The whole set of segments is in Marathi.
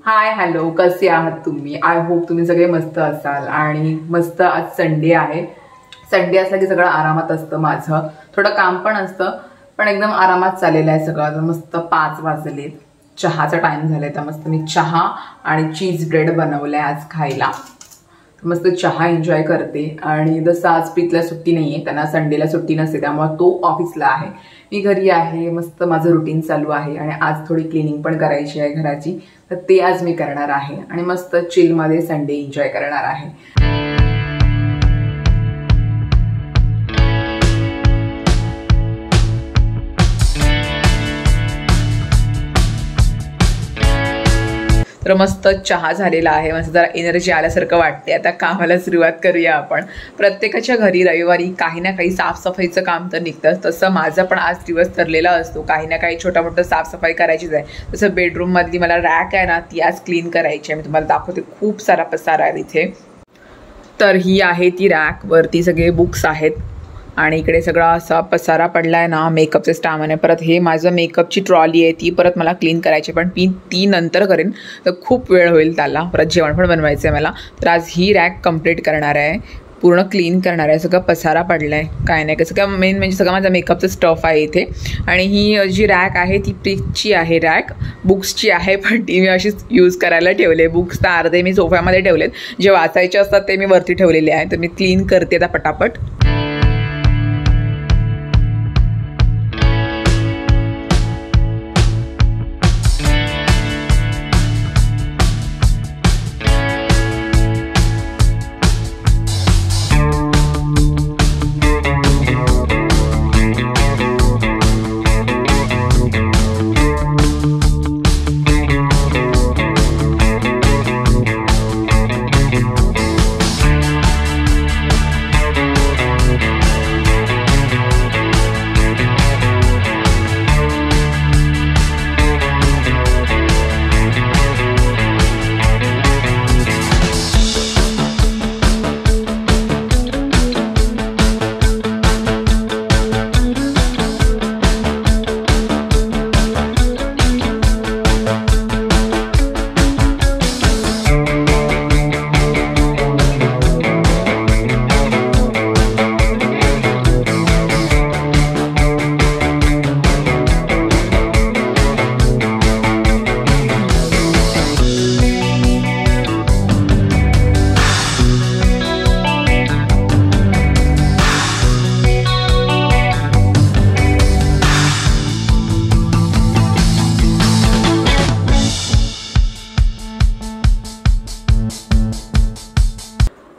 हाय हॅलो, कसे आहात तुम्ही? आय होप तुम्ही सगळे मस्त असाल. आणि मस्त आज संडे आहे. संडे असला की सगळं आरामात असतं. माझं थोडं काम पण असतं, पण एकदम आरामात चाललेलं आहे सगळं. मस्त 5 वाजलेत, चहाचा टाइम झालाय. तर मस्त मी चहा आणि चीज ब्रेड बनवलंय आज खायला. मस्त चहा एन्जॉय करते. आणि जसं आज प्रीतला सुट्टी नाहीये, त्यांना संडेला सुट्टी नसते, त्यामुळे तो ऑफिसला आहे, मी घरी आहे. मस्त माझं रुटीन चालू आहे. आणि आज थोडी क्लिनिंग पण करायची आहे घराची, तर ते आज मी करणार आहे. आणि मस्त चिलमध्ये संडे एन्जॉय करणार आहे. तर मस्त चहा झालेला आहे. मस्त जरा एनर्जी आल्यासारखं वाटते. आता कामाला सुरुवात करूया आपण. प्रत्येकाच्या घरी रविवारी काही ना काही साफसफाईचं काम तर निघतं. तसं माझं पण आज दिवस ठरलेला असतो. काही ना काही छोटा मोठं साफसफाई करायचीच आहे. तसं बेडरूममधली मला रॅक आहे ना, ती आज क्लीन करायची आहे. मी तुम्हाला दाखवते. खूप सारा पसारा आहे इथे. तर ही आहे ती रॅक. वरती सगळे बुक्स आहेत आणि इकडे सगळा असा पसारा पडलाय ना मेकअपचे सामान. परत हे माझं मेकअपची ट्रॉली आहे, ती परत मला क्लीन करायची, पण मी ती नंतर करेन, तर खूप वेळ होईल त्याला. परत जेवण पण बनवायचं आहे मला. तर आज ही रॅक कंप्लीट करणार आहे, पूर्ण क्लीन करणार आहे. सगळं पसारा पडला आहे, काय नाही काय. सगळं मेन म्हणजे सगळं माझा मेकअपचं स्टफ आहे इथे. आणि ही जी रॅक आहे ती प्रीतची आहे रॅक, बुक्सची आहे, पण ती मी अशीच यूज करायला ठेवले. बुक्स तर अर्धे मी सोफ्यामध्ये ठेवलेत, जे वाचायचे असतात ते मी वरती ठेवलेले आहे. तर मी क्लीन करते आता पटापट.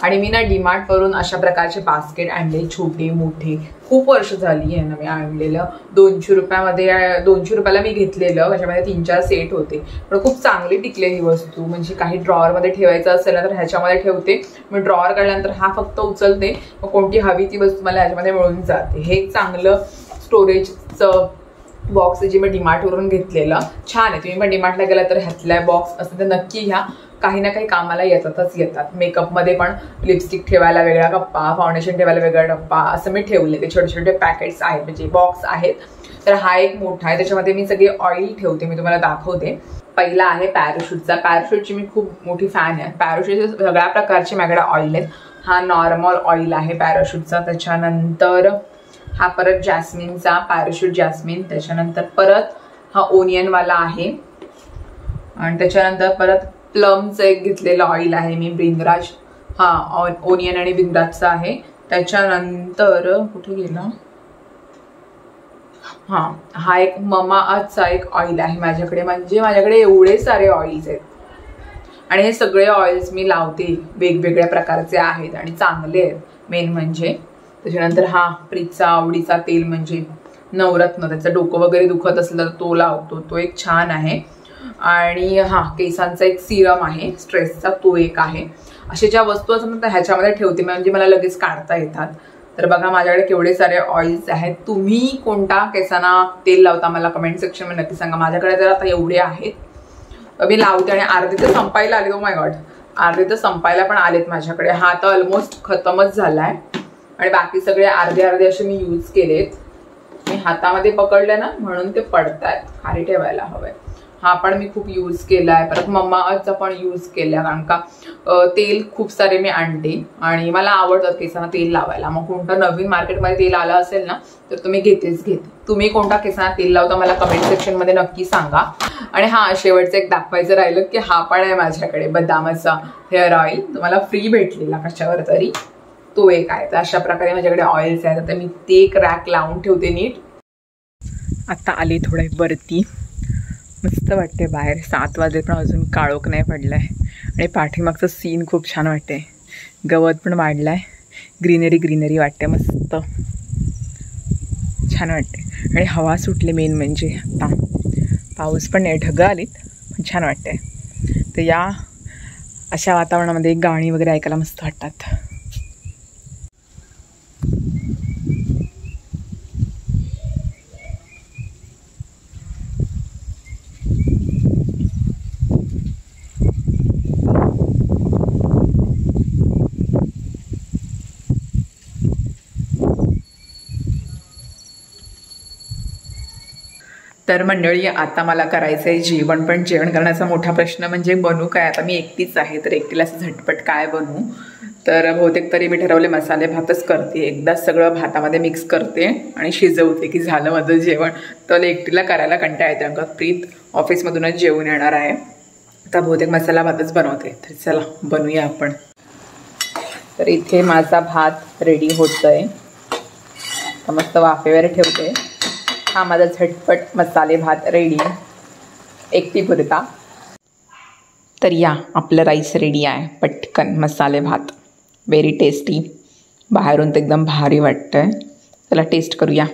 आणि मी ना डीमार्ट वरून अशा प्रकारचे बास्केट आणले, छोटे मोठे. खूप वर्ष झाली आहे ना मी आणलेलं. 200 रुपयामध्ये, 200 रुपयाला मी घेतलेलं. त्याच्यामध्ये 3-4 सेट होते, पण खूप चांगली टिकलेली वस्तू. म्हणजे काही ड्रॉवरमध्ये ठेवायचं असेल ना तर ह्याच्यामध्ये ठेवते. मग ड्रॉवर काढल्यानंतर हा फक्त उचलते, मग कोणती हवी ती वस्तू मला ह्याच्यामध्ये मिळून जाते. हे चांगलं स्टोरेजचं बॉक्स आहे, जे मी डीमार्टवरून घेतलेलं. छान आहे. तुम्ही पण डीमार्टला गेला तर ह्यातला बॉक्स असं तर नक्की घ्या. काही ना काही कामाला येतातच येतात. मेकअपमध्ये पण लिपस्टिक ठेवायला वेगळा डब्बा, फाउंडेशन ठेवायला वेगळा डब्बा, असं मी ठेवले. ते छोटे छोटे पॅकेट्स आहेत, म्हणजे बॉक्स आहेत. तर हा एक मोठा आहे, त्याच्यामध्ये मी सगळे ऑइल ठेवते. मी तुम्हाला दाखवते. पहिला आहे पॅराशूटचा. पॅराशूटची मी खूप मोठी फॅन आहे. पॅराशूटचे सगळ्या प्रकारचे माझ्याकडे ऑइल आहेत. हा नॉर्मल ऑइल आहे पॅराशूटचा. त्याच्यानंतर हा परत जॅस्मिनचा, पॅराशूट जॅस्मिन. त्याच्यानंतर परत हा ओनियनवाला आहे. आणि त्याच्यानंतर परत प्लमचं एक घेतलेलं ऑइल आहे मी, ब्रिंगराज. हा ओनियन आणि ब्रिंगराजचा आहे. त्याच्यानंतर कुठे गेला, हा एक ममाअर्थचा एक ऑइल आहे माझ्याकडे. म्हणजे माझ्याकडे एवढे सारे ऑइल्स आहेत. आणि हे सगळे ऑइल्स मी लावते, वेगवेगळ्या प्रकारचे आहेत आणि चांगले आहेत मेन म्हणजे. त्याच्यानंतर हा प्रीतचा आवडीचा तेल म्हणजे नवरत्न. त्याचं डोकं वगैरे दुखत असलं तर तो लावतो, तो एक छान आहे. आणि हा केसांचा एक सिरम आहे स्ट्रेसचा, तो एक आहे. अशा ज्या वस्तू असतात ना ह्याच्यामध्ये ठेवते, म्हणजे मला लगेच काढता येतात. तर बघा माझ्याकडे केवढे सारे ऑइल्स आहेत. तुम्ही कोणता केसांना तेल लावता मला कमेंट सेक्शनमध्ये नक्की सांगा. माझ्याकडे तर आता एवढे आहेत मी लावते. आणि अर्धे तर संपायला आले. ओ माय गॉड, अर्धे तर संपायला पण आलेत माझ्याकडे. हा तर ऑलमोस्ट खतमच झालाय. आणि बाकी सगळे अर्धे अर्धे असे मी यूज केलेत. मी हातामध्ये पकडले ना म्हणून ते पडतायत, खाली ठेवायला हवंय. हा पण मी खूप यूज केला आहे. परत मम्मा अर्थचा पण यूज केला, कारण का तेल खूप सारे मी आणते आणि मला आवडतं केसांना तेल लावायला. मग कोणतं नवीन मार्केटमध्ये तेल आलं असेल ना तर तुम्ही घेते. तुम्ही कोणता केसांना तेल लावता मला कमेंट सेक्शनमध्ये नक्की सांगा. आणि हा शेवटचं एक दाखवायचं राहिलं की हा पण आहे माझ्याकडे बदामाचा हेअर ऑइल, तुम्हाला फ्री भेटलेला कशावर तरी, तो एक आहे. तर अशा प्रकारे माझ्याकडे ऑइल्स आहेत. तर मी ते एक रॅक लावून ठेवते नीट. आता आली थोडे वरती, मस्त वाटते बाहेर. 7 वाजले पण अजून काळोख नाही पडलाय आणि पाठीमागचं सीन खूप छान वाटते. गवत पण वाढलाय, ग्रीनरी वाटते, मस्त छान वाटते. आणि हवा सुटले मेन म्हणजे. आता पाऊस पण नाही, ढगं आलीत पण छान वाटते. तर या अशा वातावरणामध्ये गाणी वगैरे ऐकायला मस्त वाटतात. तर मंडळी आता मला करायचं आहे जेवण. पण जेवण करण्याचा मोठा प्रश्न म्हणजे बनवू काय. आता मी एकटीच आहे तर एकटीला असं झटपट काय बनवू. तर बहुतेक तरी मी ठरवले मसाले भातच करते. एकदाच सगळं भातामध्ये मिक्स करते आणि शिजवते की झालं माझं जेवण. तर एकटीला करायला कंटाळा येते, कारण का प्रीत ऑफिसमधूनच जेवून येणार आहे. आता बहुतेक मसाला भातच बनवते. तर चला बनवूया आपण. तर इथे माझा भात रेडी होतोय. तर मस्त वाफेवर ठेवते. हा माझा झटपट मसाले भात रेडी, एकटी पुरता. तर या आपलं राईस रेडी आहे. पटकन मसाले भात, व्हेरी टेस्टी. बाहेरून तर एकदम भारी वाटतंय. चला टेस्ट करूया.